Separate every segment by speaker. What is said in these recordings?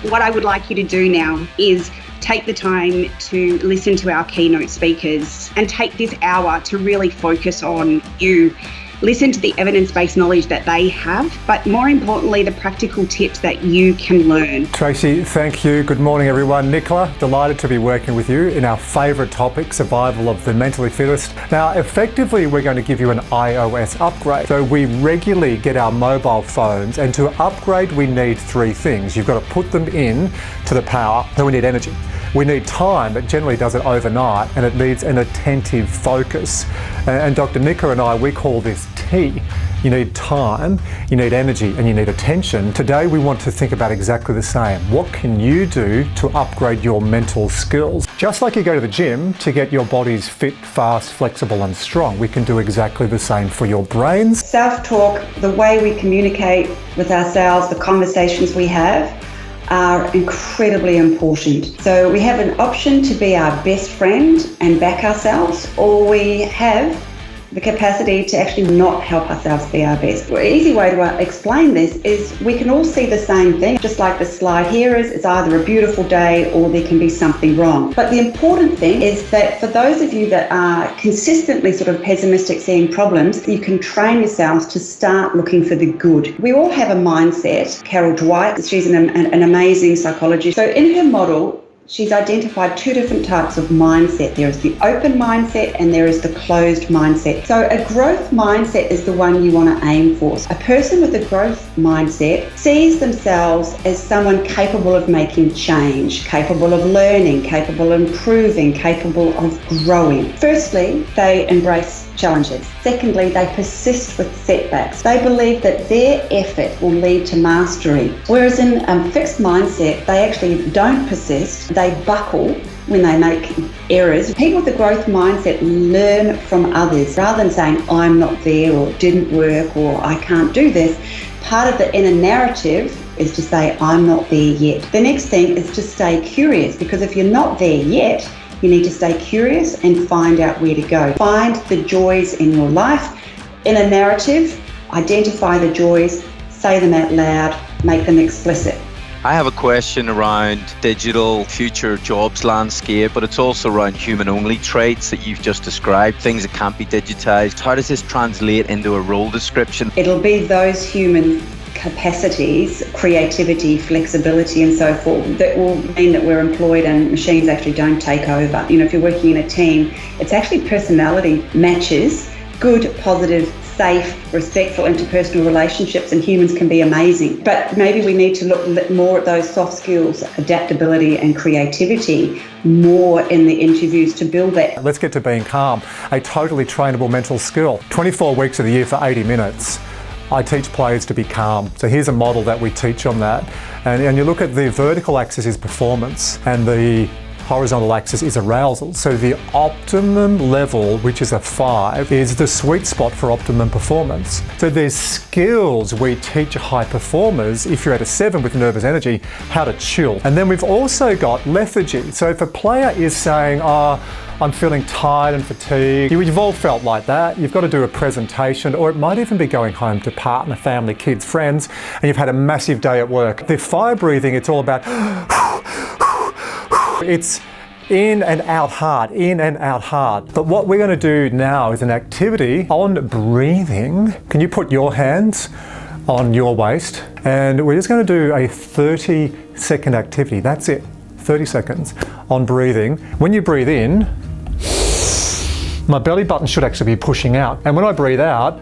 Speaker 1: What I would like you to do now is take the time to listen to our keynote speakers and take this hour to really focus on you. Listen to the evidence-based knowledge that they have, but more importantly, the practical tips that you can learn.
Speaker 2: Tracy, thank you. Good morning, everyone. Nicola, delighted to be working with you in our favourite topic, survival of the mentally fittest. Now, effectively, we're going to give you an iOS upgrade. So we regularly get our mobile phones, and to upgrade, we need three things. You've got to put them in to the power, then we need energy. We need time, it generally does it overnight, and it needs an attentive focus. And Dr. Nicola and I, we call this T. You need time, you need energy, and you need attention. Today we want to think about exactly the same. What can you do to upgrade your mental skills? Just like you go to the gym to get your bodies fit, fast, flexible, and strong, we can do exactly the same for your brains.
Speaker 3: Self-talk, the way we communicate with ourselves, the conversations we have, are incredibly important. So we have an option to be our best friend and back ourselves, or we have the capacity to actually not help ourselves be our best. An easy way to explain this is we can all see the same thing, just like the slide here is, it's either a beautiful day or there can be something wrong. But the important thing is that for those of you that are consistently sort of pessimistic, seeing problems, you can train yourselves to start looking for the good. We all have a mindset. Carol Dwight, she's an amazing psychologist. So in her model, she's identified two different types of mindset. There is the open mindset and there is the closed mindset. So a growth mindset is the one you want to aim for. A person with a growth mindset sees themselves as someone capable of making change, capable of learning, capable of improving, capable of growing. Firstly, they embrace challenges. Secondly, they persist with setbacks. They believe that their effort will lead to mastery. Whereas in a fixed mindset, they actually don't persist. They buckle when they make errors. People with a growth mindset learn from others. Rather than saying, I'm not there, or it didn't work, or I can't do this, part of the inner narrative is to say, I'm not there yet. The next thing is to stay curious, because if you're not there yet, you need to stay curious and find out where to go. Find the joys in your life. In a narrative, identify the joys, say them out loud, make them explicit.
Speaker 4: I have a question around digital future jobs landscape, but it's also around human-only traits that you've just described, things that can't be digitized. How does this translate into a role description?
Speaker 3: It'll be those human capacities, creativity, flexibility and so forth, that will mean that we're employed and machines actually don't take over. You know, if you're working in a team, it's actually personality matches, good, positive, safe, respectful interpersonal relationships, and humans can be amazing. But maybe we need to look more at those soft skills, adaptability and creativity, more in the interviews to build that.
Speaker 2: Let's get to being calm, a totally trainable mental skill. 24 weeks of the year for 80 minutes. I teach players to be calm. So here's a model that we teach on that. And you look at the vertical axis is performance and the horizontal axis is arousal. So the optimum level, which is a 5, is the sweet spot for optimum performance. So there's skills we teach high performers, if you're at a 7 with nervous energy, how to chill. And then we've also got lethargy. So if a player is saying, I'm feeling tired and fatigued. You've all felt like that. You've got to do a presentation, or it might even be going home to partner, family, kids, friends, and you've had a massive day at work. The fire breathing, it's all about, it's in and out hard, in and out hard. But what we're going to do now is an activity on breathing. Can you put your hands on your waist? And we're just going to do a 30-second activity. That's it. 30 seconds on breathing. When you breathe in, my belly button should actually be pushing out. And when I breathe out,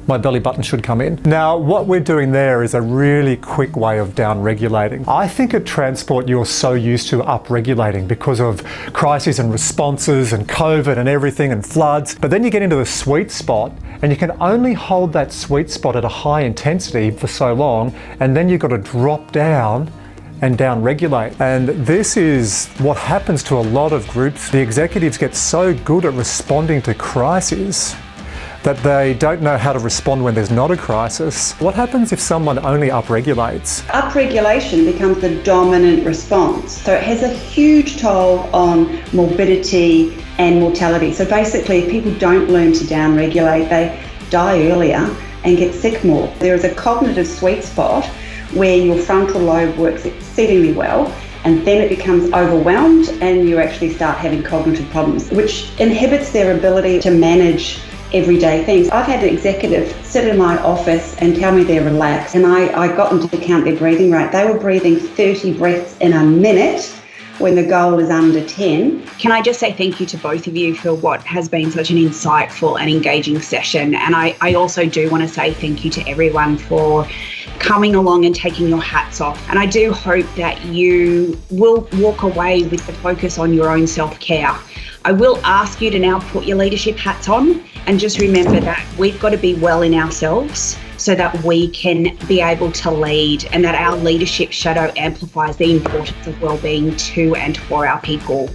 Speaker 2: my belly button should come in. Now, what we're doing there is a really quick way of down-regulating. I think at Transport you're so used to up-regulating because of crises and responses and COVID and everything and floods. But then you get into the sweet spot and you can only hold that sweet spot at a high intensity for so long, and then you've got to drop down and down-regulate. And this is what happens to a lot of groups. The executives get so good at responding to crises that they don't know how to respond when there's not a crisis. What happens if someone only upregulates?
Speaker 3: Upregulation becomes the dominant response. So it has a huge toll on morbidity and mortality. So basically, if people don't learn to downregulate, they die earlier and get sick more. There is a cognitive sweet spot where your frontal lobe works exceedingly well, and then it becomes overwhelmed and you actually start having cognitive problems, which inhibits their ability to manage everyday things. I've had an executive sit in my office and tell me they're relaxed, and I got them to count their breathing rate. They were breathing 30 breaths in a minute when the goal is under 10.
Speaker 1: Can I just say thank you to both of you for what has been such an insightful and engaging session. And I also do want to say thank you to everyone for coming along and taking your hats off. And I do hope that you will walk away with the focus on your own self-care. I will ask you to now put your leadership hats on and just remember that we've got to be well in ourselves so that we can be able to lead, and that our leadership shadow amplifies the importance of well-being to and for our people.